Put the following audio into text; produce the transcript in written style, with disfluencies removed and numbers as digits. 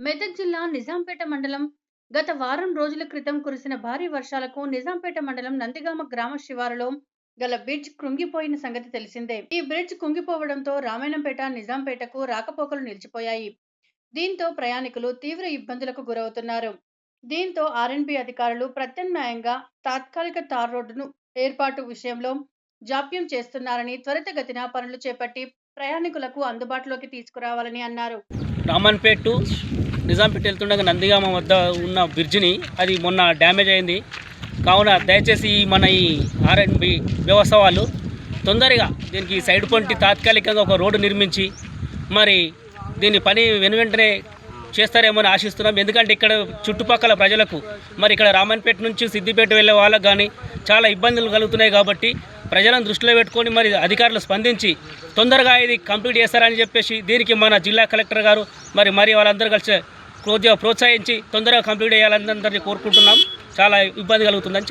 మెదక్ జిల్లా నిజాంపేట మండలం గత వారం రోజుల క్రితం కురిసిన భారీ వర్షాలకు నిజాంపేట మండలం నందిగామ గ్రామ శివారులో గల బ్రిడ్జ్ కృంగిపోయిన సంగతి తెలిసిందే. ఈ బ్రిడ్జ్ కుంగిపోవడంతో రామాయణంపేట నిజాంపేటకు రాకపోకలు నిలిచిపోయాయి. దీంతో ప్రయాణికులు తీవ్ర ఇబ్బందులకు గురవుతున్నారు. దీంతో ఆర్ఎన్బి అధికారులు ప్రత్యామ్నాయంగా తాత్కాలిక తార్ రోడ్డును ఏర్పాటు విషయంలో జాప్యం చేస్తున్నారని, త్వరితగతిన పనులు చేపట్టి ప్రయాణికులకు అందుబాటులోకి తీసుకురావాలని అన్నారు. రామన్పేట్ టు నిజాంపేట వెళ్తుండగా నందిగామ వద్ద ఉన్న బ్రిడ్జిని అది మొన్న డ్యామేజ్ అయింది. కావున దయచేసి మన ఈ ఆర్ఎన్బి వ్యవస్థ వాళ్ళు తొందరగా దీనికి సైడ్ పొంటి తాత్కాలికంగా ఒక రోడ్డు నిర్మించి మరి దీని పని వెనువెంటనే చేస్తారేమో అని ఆశిస్తున్నాం. ఎందుకంటే ఇక్కడ చుట్టుపక్కల ప్రజలకు మరి ఇక్కడ రామన్పేట నుంచి సిద్దిపేట వెళ్ళే వాళ్ళకు కానీ చాలా ఇబ్బందులు కలుగుతున్నాయి. కాబట్టి ప్రజలను దృష్టిలో పెట్టుకొని మరి అధికారులు స్పందించి తొందరగా ఇది కంప్లీట్ చేస్తారని చెప్పేసి దీనికి మన జిల్లా కలెక్టర్ గారు మరి వాళ్ళందరూ కలిసి ప్రోత్సహించి తొందరగా కంప్లీట్ చేయాలని అందరినీ కోరుకుంటున్నాం. చాలా ఇబ్బంది కలుగుతుందని